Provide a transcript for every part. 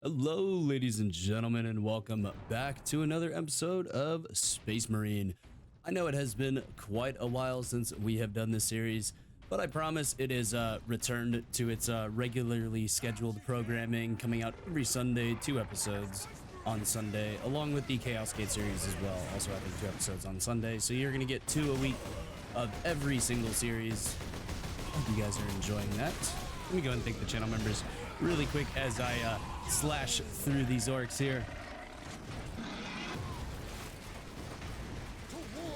Hello, ladies and gentlemen, and welcome back to another episode of Space Marine. I know it has been quite a while since we have done this series, but I promise it is returned to its regularly scheduled programming, coming out every Sunday, 2 episodes on Sunday, along with the Chaos Gate series as well, also having 2 episodes on Sunday. So you're going to get 2 a week of every single series. Hope you guys are enjoying that. Let me go ahead and thank the channel members really quick as I slash through these orcs here.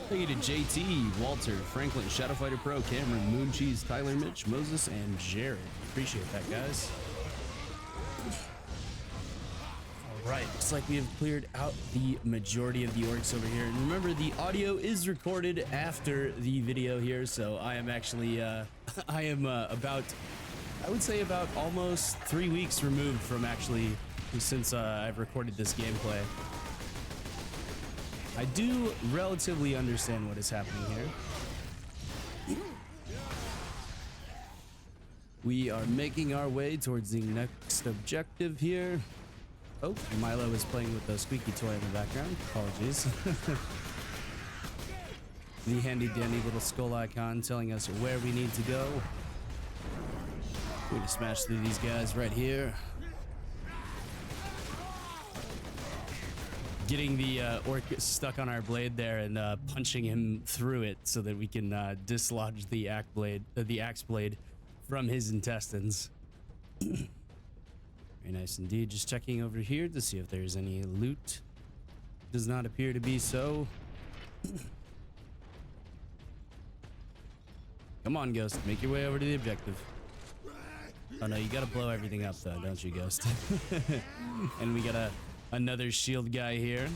Thank you to JT, Walter, Franklin, Shadowfighter Pro, Cameron, Mooncheese, Tyler, Mitch, Moses, and Jared. Appreciate that, guys. Alright, looks like we have cleared out the majority of the orcs over here. And remember, the audio is recorded after the video here, so I am actually, about, I would say about almost 3 weeks removed from actually, since I've recorded this gameplay. I do relatively understand what is happening here. We are making our way towards the next objective here. Oh, Milo is playing with the squeaky toy in the background. Apologies. The handy dandy little skull icon telling us where we need to go. We're gonna smash through these guys right here. Getting the orc stuck on our blade there and punching him through it so that we can dislodge the axe blade from his intestines. Very nice indeed. Just checking over here to see if there's any loot. Does not appear to be so. Come on, Ghost. Make your way over to the objective. Oh no, you gotta blow everything up though, don't you, Ghost? And we got another shield guy here.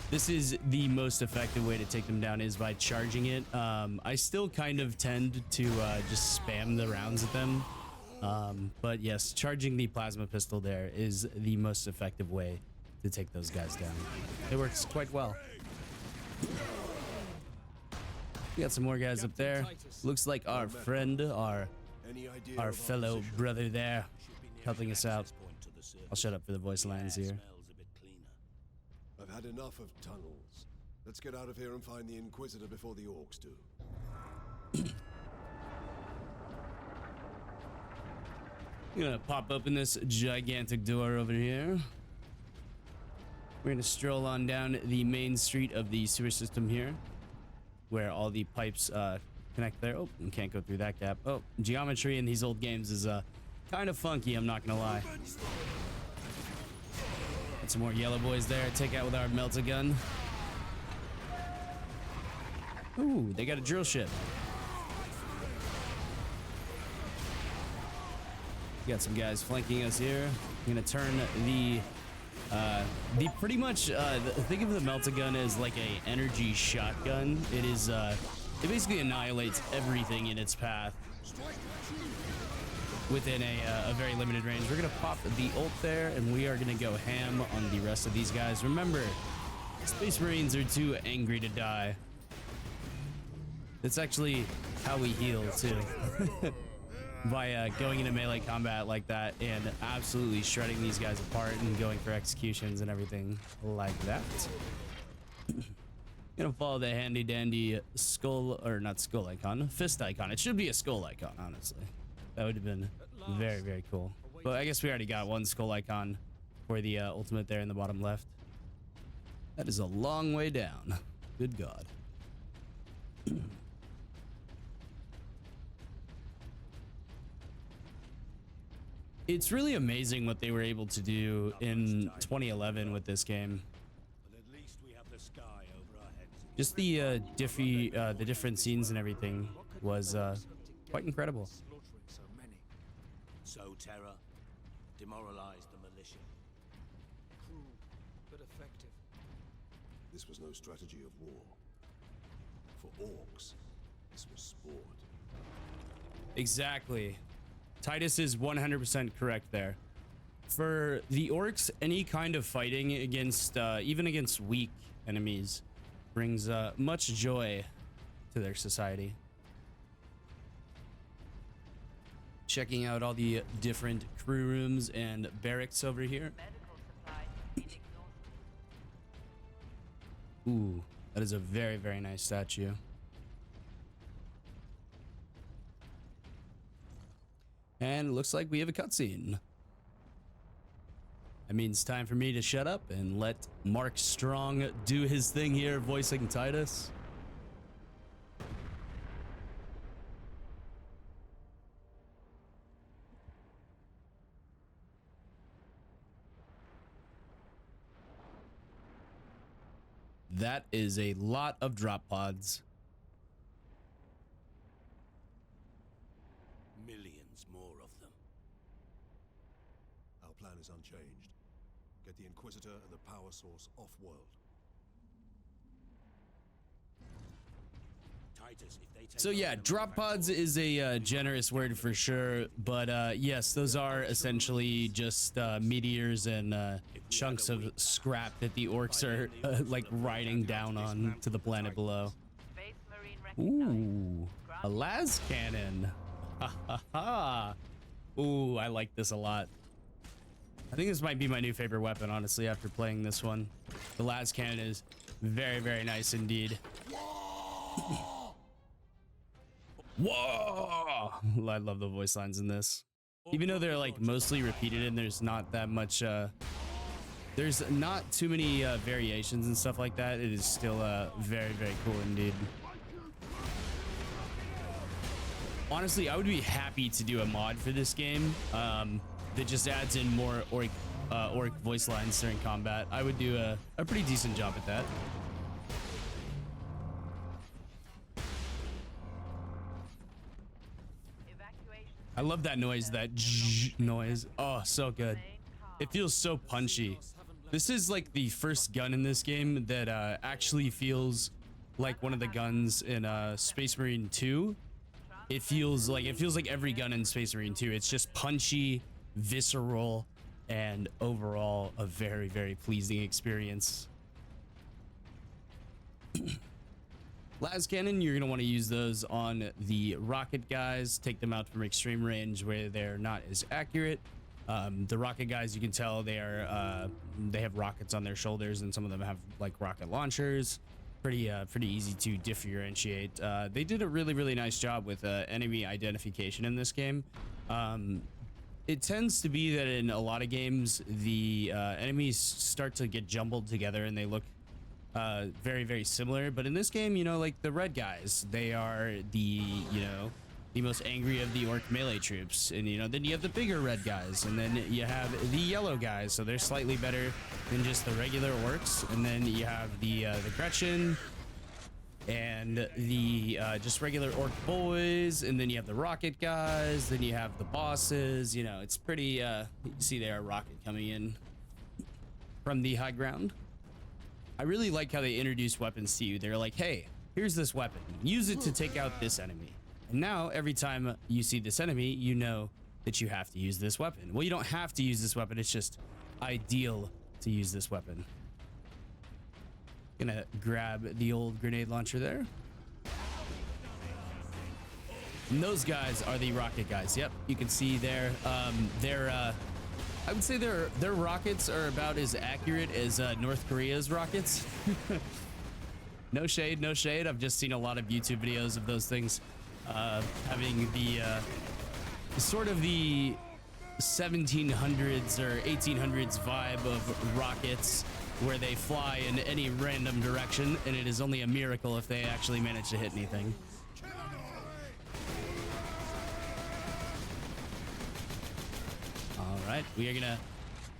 This is the most effective way to take them down, is by charging it. I still kind of tend to just spam the rounds at them. But yes, charging the plasma pistol there is the most effective way to take those guys down. It works quite well. We got some more guys up there. Looks like our friend, our fellow brother there, helping us out. I'll shut up for the voice lines here. I've had enough of tunnels. Let's get out of here and find the Inquisitor before the orcs do. I'm gonna pop open this gigantic door over here. We're gonna stroll on down the main street of the sewer system here, where all the pipes connect there. Oh, we can't go through that gap. Oh, geometry in these old games is kind of funky, I'm not gonna lie. Got some more yellow boys there. Take out with our melta gun. Ooh, they got a drill ship. We got some guys flanking us here. I'm gonna turn the pretty much think of the melta gun as like a energy shotgun. It is it basically annihilates everything in its path within a very limited range. We're gonna pop the ult there, and we are gonna go ham on the rest of these guys. Remember, Space Marines are too angry to die. That's actually how we heal too. By going into melee combat like that and absolutely shredding these guys apart and going for executions and everything like that. Gonna follow the handy dandy skull, or not skull icon, fist icon. It should be a skull icon, honestly. That would have been very, very cool. But I guess we already got one skull icon for the ultimate there in the bottom left. That is a long way down. Good God. It's really amazing what they were able to do in 2011 with this game. Just the different scenes and everything was quite incredible. Sow terror, demoralize the militia. Cruel, but effective. This was no strategy of war. For orcs, this was sport. Exactly. Titus is 100% correct there. For the orcs, any kind of fighting against, even against weak enemies, brings much joy to their society. checking out all the different crew rooms and barracks over here. Ooh, that is a very, very nice statue. And it looks like we have a cutscene. That means time for me to shut up and let Mark Strong do his thing here, voicing Titus. That is a lot of drop pods. Millions more of them. Our plan is unchanged. Get the Inquisitor and the power source off-world. Titus, if they take So yeah, drop pods is a generous word for sure, but yes, those are essentially just meteors and chunks of scrap that the orcs are like riding down on to the planet below. Ooh, a las cannon. Ha ha ha. Ooh, I like this a lot. I think this might be my new favorite weapon, honestly, after playing this one. The las cannon is very, very nice indeed. Whoa! I love the voice lines in this. Even though they're like mostly repeated and there's not that much, there's not too many variations and stuff like that, it is still very, very cool indeed. Honestly, I would be happy to do a mod for this game that just adds in more orc voice lines during combat. I would do a pretty decent job at that. I love that noise, that noise. Oh, so good. It feels so punchy. This is like the first gun in this game that actually feels like one of the guns in Space Marine 2. It feels like every gun in Space Marine 2. It's just punchy, visceral, and overall a very, very pleasing experience. Las cannon, you're going to want to use those on the rocket guys. Take them out from extreme range where they're not as accurate. The rocket guys, you can tell they have rockets on their shoulders, and some of them have like rocket launchers. Pretty easy to differentiate. They did a really, really nice job with enemy identification in this game. It tends to be that in a lot of games, the enemies start to get jumbled together and they look very, very similar. But in this game, you know, like the red guys, they are the most angry of the orc melee troops, and then you have the bigger red guys, and then you have the yellow guys, so they're slightly better than just the regular orcs, and then you have the Gretchen and the just regular orc boys, and then you have the rocket guys, then you have the bosses. It's pretty you see there a rocket coming in from the high ground. I really like how they introduce weapons to you. They're like, hey, here's this weapon, use it to take out this enemy. And now every time you see this enemy, you know that you have to use this weapon. Well, you don't have to use this weapon, it's just ideal to use this weapon. Gonna grab the old grenade launcher there. And those guys are the rocket guys. Yep, you can see there. I would say their rockets are about as accurate as North Korea's rockets. No shade, no shade. I've just seen a lot of YouTube videos of those things having the sort of the 1700s or 1800s vibe of rockets, where they fly in any random direction, and it is only a miracle if they actually manage to hit anything. All right, we are gonna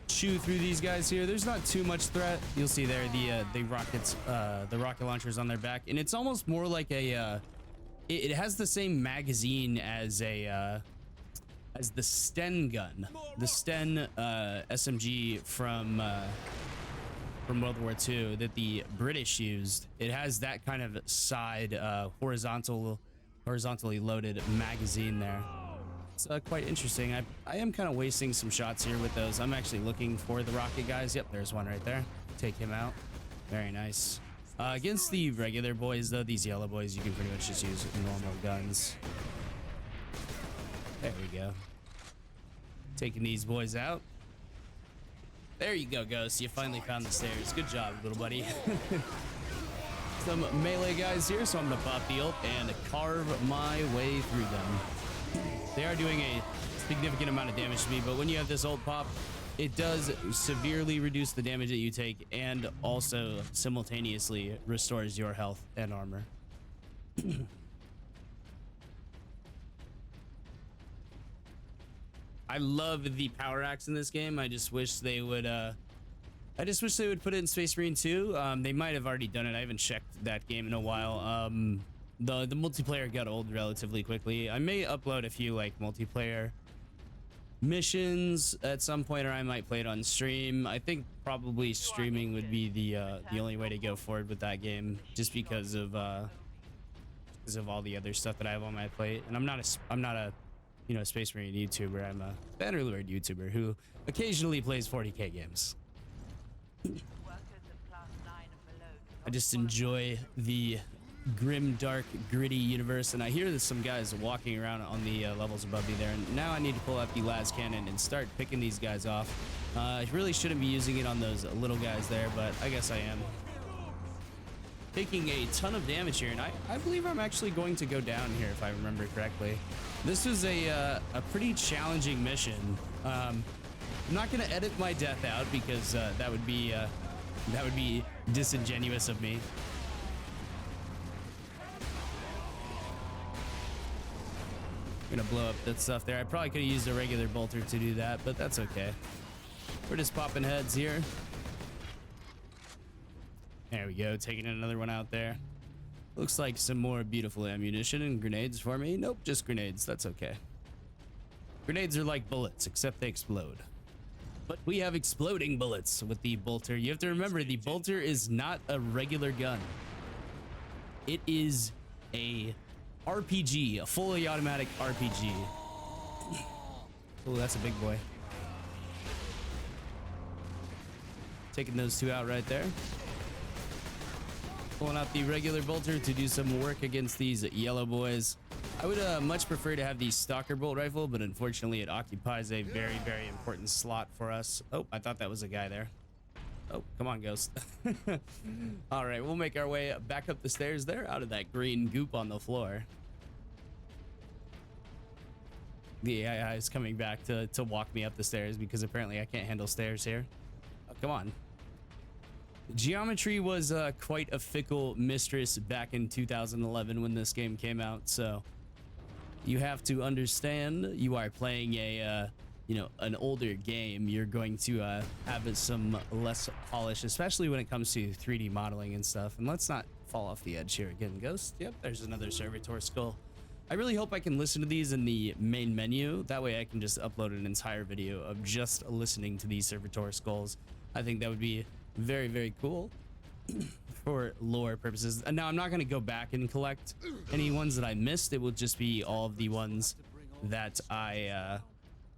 chew through these guys here. There's not too much threat. You'll see there the rockets, the rocket launchers on their back, and it's almost more like a it has the same magazine as the Sten gun, the Sten SMG from World War II that the British used. It has that kind of side horizontally loaded magazine there. It's quite interesting. I am kind of wasting some shots here with those. I'm actually looking for the rocket guys. Yep, there's one right there. Take him out. Very nice. Against the regular boys, though, these yellow boys, you can pretty much just use normal guns. There we go. Taking these boys out. There you go, Ghost. You finally found the stairs. Good job, little buddy. Some melee guys here, so I'm gonna pop the ult and carve my way through them. They are doing a significant amount of damage to me, but when you have this ult pop, it does severely reduce the damage that you take and also simultaneously restores your health and armor. I love the power axe in this game. I just wish they would put it in Space Marine 2. They might have already done it. I haven't checked that game in a while. The multiplayer got old relatively quickly. I may upload a few like multiplayer missions at some point, or I might play it on stream. I think probably streaming would be the only way to go forward with that game, just because of all the other stuff that I have on my plate. And I'm not a Space Marine YouTuber. I'm a Bannerlord YouTuber who occasionally plays 40k games. I just enjoy the grim, dark, gritty universe, and I hear there's some guys walking around on the levels above me there, and now I need to pull out the las cannon and start picking these guys off. I really shouldn't be using it on those little guys there, but I guess I am. Taking a ton of damage here, and I believe I'm actually going to go down here if I remember correctly. This was a pretty challenging mission. I'm not going to edit my death out because that would be disingenuous of me. I'm gonna blow up that stuff there. I probably could have used a regular bolter to do that, but that's okay. We're just popping heads here. There we go, taking another one out there. Looks like some more beautiful ammunition and grenades for me. Nope, just grenades. That's okay. Grenades are like bullets, except they explode. But we have exploding bullets with the bolter. You have to remember, the bolter is not a regular gun. It is a RPG, a fully automatic RPG. Oh, that's a big boy. Taking those two out right there. Pulling out the regular bolter to do some work against these yellow boys. I would much prefer to have the stalker bolt rifle, but unfortunately it occupies a very, very important slot for us. Oh, I thought that was a guy there. Oh, come on, Ghost. All right, we'll make our way back up the stairs there, out of that green goop on the floor. The AI is coming back to walk me up the stairs because apparently I can't handle stairs here. Oh, come on. Geometry was quite a fickle mistress back in 2011 when this game came out, so you have to understand you are playing a an older game. You're going to have some less polish, especially when it comes to 3D modeling and stuff. And let's not fall off the edge here again, Ghost. Yep, there's another servitor skull. I really hope I can listen to these in the main menu. That way I can just upload an entire video of just listening to these servitor skulls. I think that would be very, very cool for lore purposes. And now I'm not going to go back and collect any ones that I missed. It will just be all of the ones that I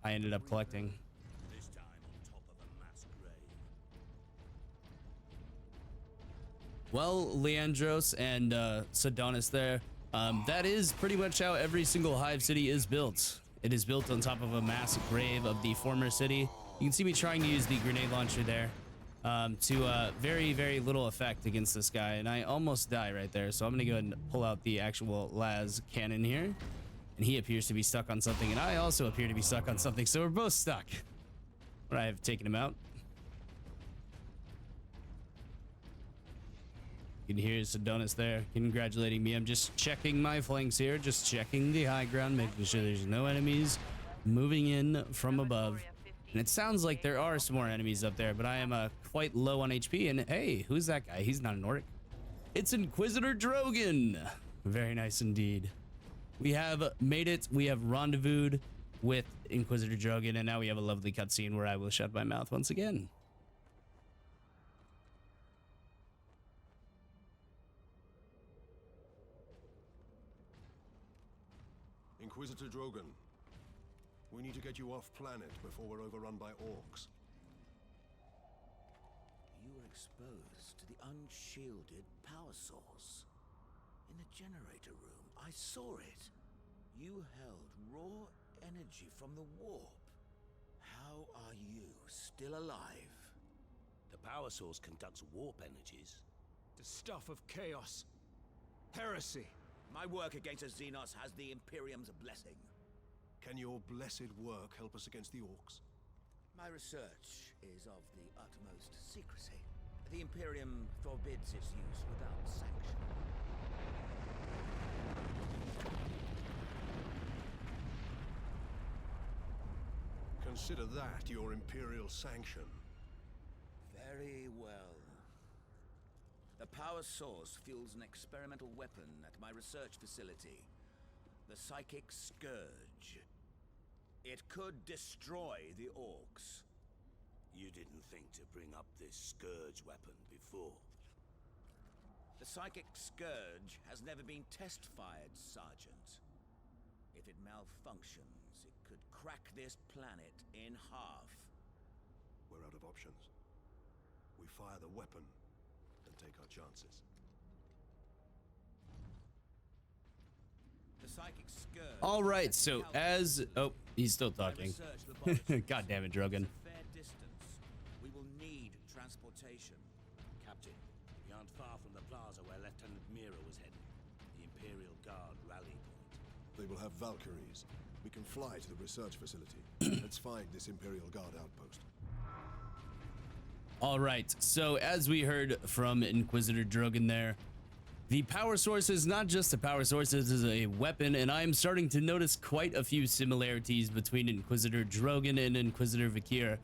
ended up collecting. This time on top of a mass grave. Well, Leandros and Sedonis there, that is pretty much how every single hive city is built. It is built on top of a mass grave of the former city. You can see me trying to use the grenade launcher there to very, very little effect against this guy, and I almost die right there. So I'm gonna go ahead and pull out the actual las cannon here. And he appears to be stuck on something, and I also appear to be stuck on something, so we're both stuck. But I have taken him out. You can hear Sedonis there congratulating me. I'm just checking my flanks here, just checking the high ground, making sure there's no enemies moving in from above. And it sounds like there are some more enemies up there, but I am quite low on HP. And hey, who's that guy? He's not an orc. It's Inquisitor Drogon. Very nice indeed. We have made it. We have rendezvoused with Inquisitor Drogon, and now we have a lovely cutscene where I will shut my mouth once again. Inquisitor Drogon, we need to get you off planet before we're overrun by orcs. You were exposed to the unshielded power source. In the generator room, I saw it. You held raw energy from the warp. How are you still alive? The power source conducts warp energies. The stuff of chaos. Heresy. My work against the Xenos has the Imperium's blessing. Can your blessed work help us against the orcs? My research is of the utmost secrecy. The Imperium forbids its use without sanction. Consider that your Imperial sanction. Very well. The power source fuels an experimental weapon at my research facility. The Psychic Scourge. It could destroy the orcs. You didn't think to bring up this scourge weapon before. The Psychic Scourge has never been test-fired, Sergeant. If it malfunctions, it could crack this planet in half. We're out of options. We fire the weapon and take our chances. The Psychic Scourge... All right, so as... Oh, he's still talking. God damn it, Drogon. Fair distance. We will need transportation. Captain, we aren't far from the plaza where Lieutenant Mira was heading. The Imperial Guard rally point. They will have Valkyries. We can fly to the research facility. Let's find this Imperial Guard outpost. All right, so as we heard from Inquisitor Drogon there, the power source is not just a power source, it is a weapon, and I'm starting to notice quite a few similarities between Inquisitor Drogon and Inquisitor Vakir.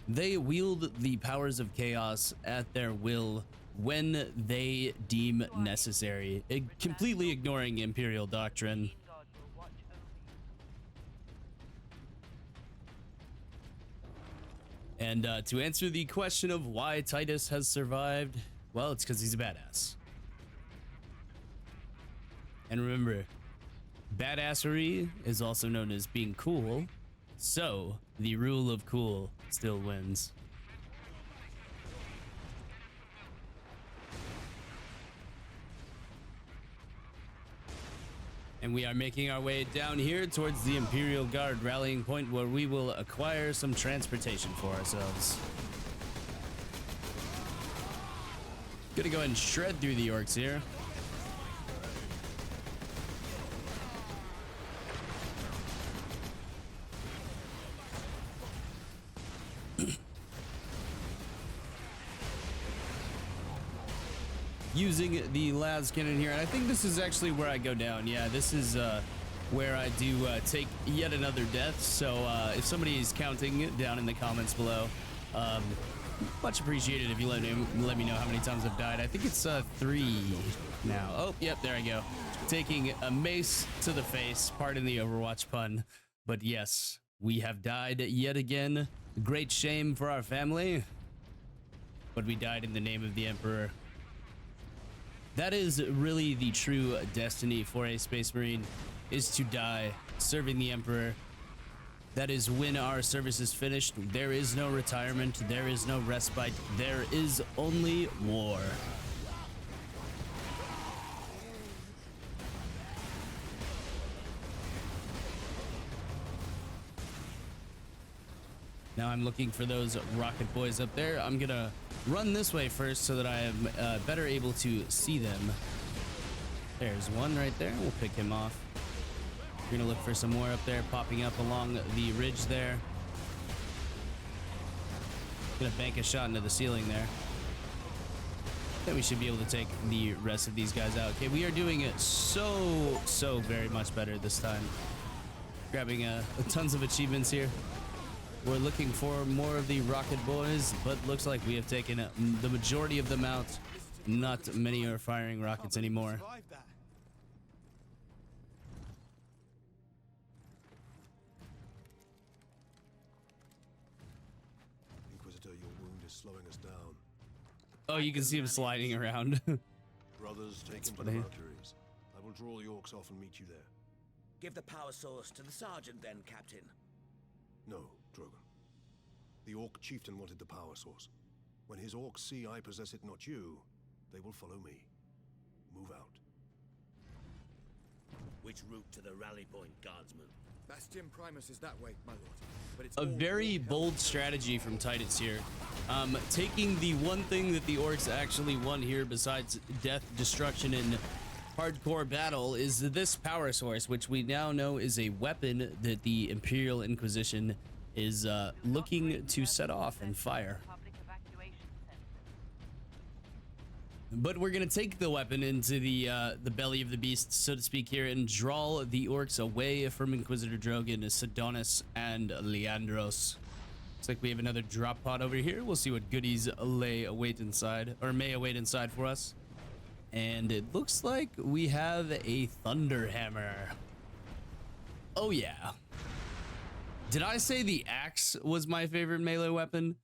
They wield the powers of chaos at their will when they deem necessary, completely ignoring Imperial doctrine. And to answer the question of why Titus has survived, well, it's because he's a badass. And remember, badassery is also known as being cool, so the rule of cool still wins. And we are making our way down here towards the Imperial Guard rallying point, where we will acquire some transportation for ourselves. Gonna go ahead and shred through the orcs here. Using the las cannon here, and I think this is actually where I go down. Yeah, this is where I do take yet another death. So if somebody is counting down in the comments below, much appreciated if you let me know how many times I've died. I think it's 3 now. Oh, yep, there I go. Taking a mace to the face. Pardon the Overwatch pun, but yes, we have died yet again. Great shame for our family, but we died in the name of the Emperor. That is really the true destiny for a Space Marine, is to die serving the Emperor. That is when our service is finished. There is no retirement, there is no respite, there is only war. Now I'm looking for those rocket boys up there. I'm gonna run this way first so that I am better able to see them. There's one right there. We'll pick him off. We're gonna look for some more up there, popping up along the ridge there. Gonna bank a shot into the ceiling there. Then we should be able to take the rest of these guys out. Okay, we are doing it so very much better this time. Grabbing tons of achievements here. We're looking for more of the rocket boys, but looks like we have taken the majority of them out. Not many are firing rockets anymore. Inquisitor, your wound is slowing us down. Oh, you can see him sliding around. Brothers, take him to the funny. Valkyries. I will draw the orcs off and meet you there. Give the power source to the Sergeant then, Captain. No, Drogon. The Orc Chieftain wanted the power source. When his orcs see I possess it, not you, they will follow me. Move out. Which route to the rally point, Guardsman? Bastion Primus is that way, my lord. But it's A all very Warhammer. bold strategy from Titus here. Taking the one thing that the orcs actually won here besides death, destruction, and hardcore battle is this power source, which we now know is a weapon that the Imperial Inquisition is looking to set off and fire. But we're gonna take the weapon into the belly of the beast, so to speak, here, and draw the orcs away from Inquisitor Drogon, Sidonis, and Leandros. Looks like we have another drop pod over here. We'll see what goodies may await inside for us. And it looks like we have a thunder hammer. Oh yeah. Did I say the axe was my favorite melee weapon?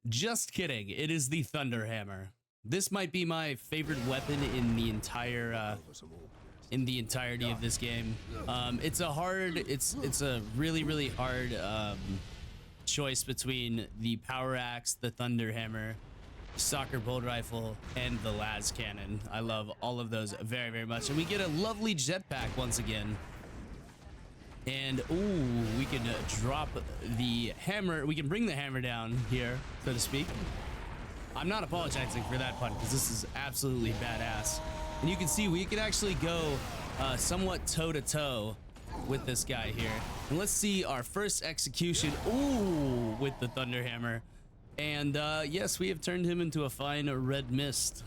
Just kidding. It is the thunder hammer. This might be my favorite weapon in the entirety of this game. It's a really hard choice between the power axe, the thunder hammer, soccer bolt rifle, and the las cannon. I love all of those very much, and we get a lovely jetpack once again. And ooh, we can drop the hammer. We can bring the hammer down here, so to speak. I'm not apologizing for that pun because this is absolutely badass. And you can see we can actually go somewhat toe-to-toe with this guy here. And let's see our first execution. Ooh, with the thunder hammer. And yes, we have turned him into a fine red mist.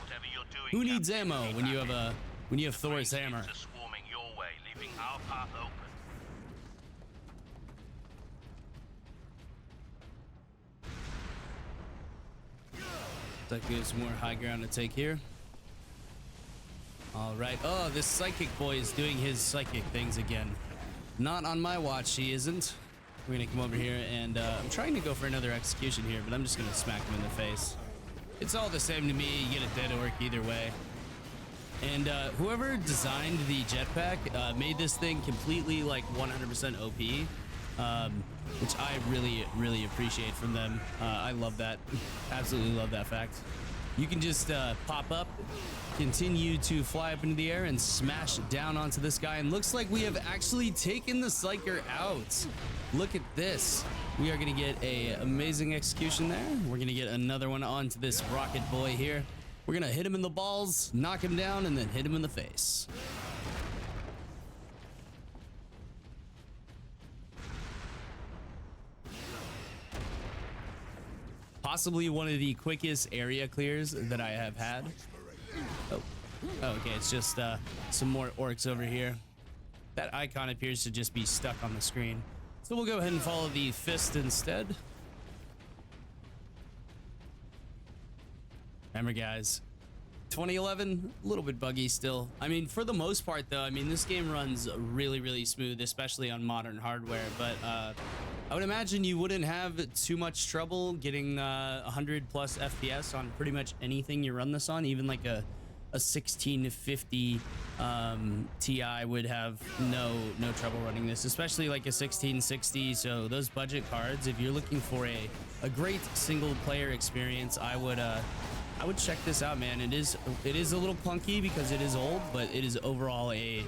Whatever you're doing, Who needs Captain, ammo keep when you at have it. Thor's French hammer? ships are swarming your way, leaving our path open. Looks like we have some more high ground to take here. All right. Oh, this psychic boy is doing his psychic things again. Not on my watch, he isn't. We're gonna come over here and I'm trying to go for another execution here, but I'm just gonna smack him in the face. It's all the same to me. You get a dead orc either way. And whoever designed the jetpack made this thing completely like 100% OP, which I really appreciate from them. I love that. Absolutely love that fact. You can just pop up, continue to fly up into the air, and smash down onto this guy. And looks like we have actually taken the Psyker out. Look at this. We are going to get a amazing execution there. We're going to get another one onto this rocket boy here. We're going to hit him in the balls, knock him down, and then hit him in the face. Possibly one of the quickest area clears that I have had. Oh, okay, it's just some more orcs over here. That icon appears to just be stuck on the screen. So we'll go ahead and follow the fist instead. Remember, guys, 2011, a little bit buggy still. I mean, for the most part, though, I mean, this game runs really smooth, especially on modern hardware. But I would imagine you wouldn't have too much trouble getting 100 plus FPS on pretty much anything you run this on. Even like a 1650 Ti would have no trouble running this, especially like a 1660. So those budget cards, if you're looking for a great single player experience, I would check this out, man. It is a little clunky because it is old, but it is overall a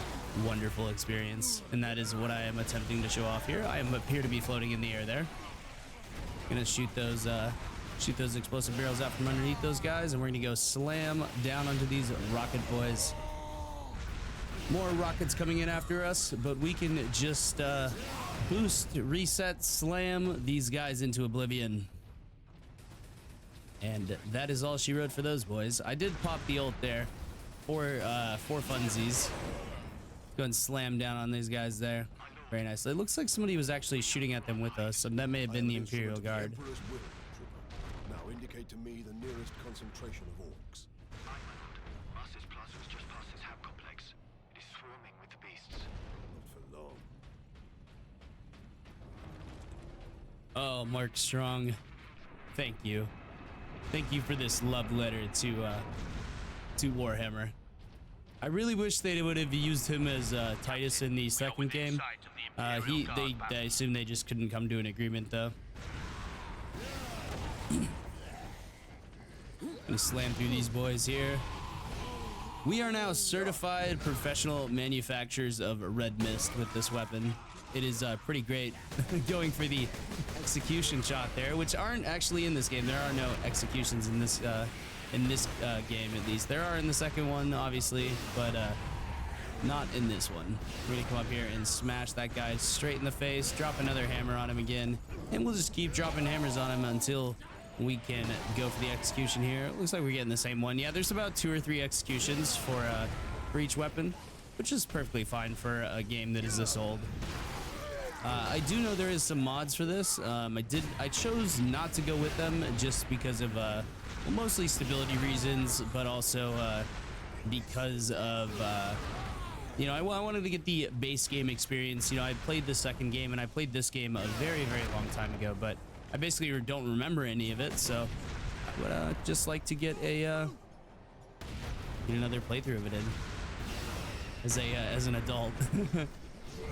wonderful experience, and that is what I am attempting to show off here. I appear to be floating in the air there. Gonna shoot those explosive barrels out from underneath those guys, and we're gonna go slam down onto these rocket boys. More rockets coming in after us, but we can just boost, reset, slam these guys into oblivion. And that is all she wrote for those boys. I did pop the ult there for funsies. Go and slam down on these guys there. Very nice. It looks like somebody was actually shooting at them with us, and that may have been the Imperial Guard. Now indicate to me the nearest concentration of orcs. Master's Plaza is just past this hab complex. It is swarming with the beasts. Not for long. Oh, Mark Strong, thank you. Thank you for this love letter to Warhammer. I really wish they would have used him as Titus in the second game. I assume they just couldn't come to an agreement though. Gonna slam through these boys here. We are now certified professional manufacturers of red mist with this weapon. It is pretty great. Going for the execution shot there, which aren't actually in this game. There are no executions in this game, at least. There are in the second one, obviously, but not in this one. We're gonna come up here and smash that guy straight in the face, drop another hammer on him again, and we'll just keep dropping hammers on him until we can go for the execution here. It looks like we're getting the same one. Yeah, there's about 2 or 3 executions for each weapon, which is perfectly fine for a game that is this old. I do know there is some mods for this. I chose not to go with them just because of well, mostly stability reasons, but also because of you know, I wanted to get the base game experience. You know, I played the second game and I played this game a very, very long time ago, but I basically don't remember any of it, so I would just like to get a get another playthrough of it in as an adult.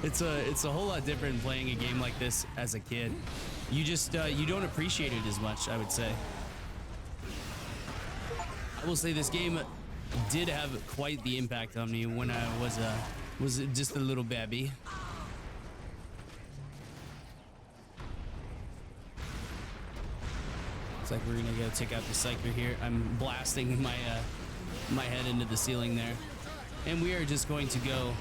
It's a whole lot different playing a game like this as a kid. You just you don't appreciate it as much, I would say. I will say this game did have quite the impact on me when I was just a little baby. Looks like we're gonna go take out the Psyker here. I'm blasting my my head into the ceiling there, and we are just going to go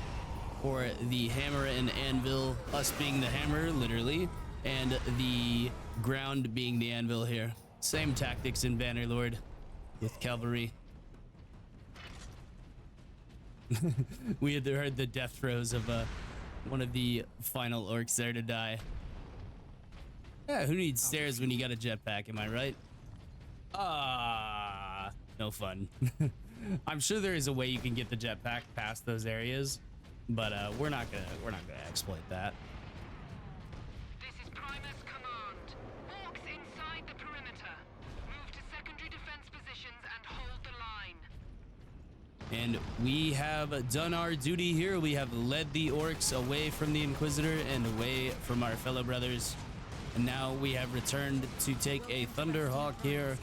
for the hammer and anvil, us being the hammer, literally, and the ground being the anvil here. Same tactics in Bannerlord with cavalry. We had heard the death throes of one of the final orcs there to die. Yeah, who needs stairs when you got a jetpack, am I right? Ah, no fun. I'm sure there is a way you can get the jetpack past those areas, but we're not gonna exploit that. This is Primus Command. Orcs inside the perimeter. Move to secondary defense positions and hold the line. And we have done our duty here. We have led the orcs away from the Inquisitor and away from our fellow brothers. And now we have returned to take a Thunderhawk here.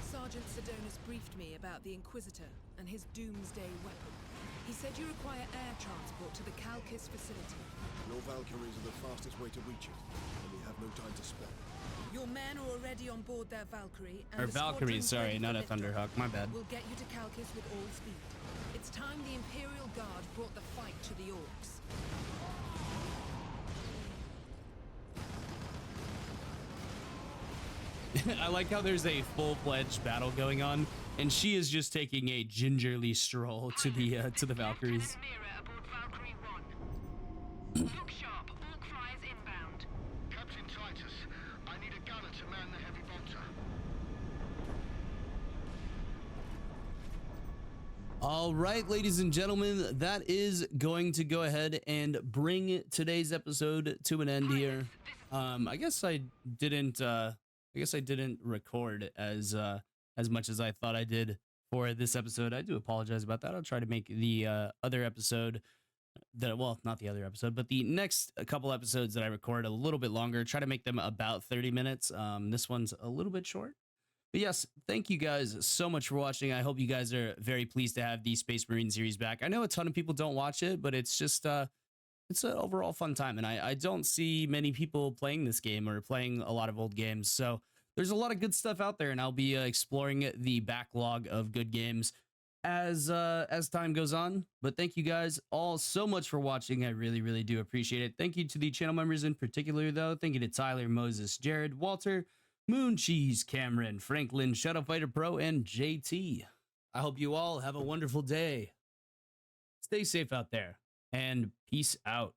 Sergeant Sedonis briefed me about the Inquisitor and his doomsday weapon. He said you require air transport to the Calkis facility. Your Valkyries are the fastest way to reach it, and we have no time to spare. Your men are already on board their Valkyrie. And Or the Valkyries, squadron's sorry, ready not for a liftoff. Thunderhawk, my bad. We'll get you to Calkis with all speed. It's time the Imperial Guard brought the fight to the Orcs. I like how there's a full-fledged battle going on, and she is just taking a gingerly stroll to the Valkyries. Lieutenant Mira aboard Valkyrie 1. Look sharp. Orc flyers inbound. Captain Titus, I need a gunner to man the heavy bolter. All right, ladies and gentlemen, that is going to go ahead and bring today's episode to an end here. I guess I didn't record as much as I thought I did for this episode. I do apologize about that. I'll try to make the other episode not the other episode, but the next couple episodes that I record a little bit longer, try to make them about 30 minutes. This one's a little bit short. But yes, thank you guys so much for watching. I hope you guys are very pleased to have the Space Marine series back. I know a ton of people don't watch it, but it's just it's an overall fun time, and I don't see many people playing this game or playing a lot of old games. So there's a lot of good stuff out there, and I'll be exploring the backlog of good games as time goes on. But thank you guys all so much for watching. I really, really do appreciate it. Thank you to the channel members in particular, though. Thank you to Tyler, Moses, Jared, Walter, Moon Cheese, Cameron, Franklin, Shadow Fighter Pro, and JT. I hope you all have a wonderful day. Stay safe out there, and peace out.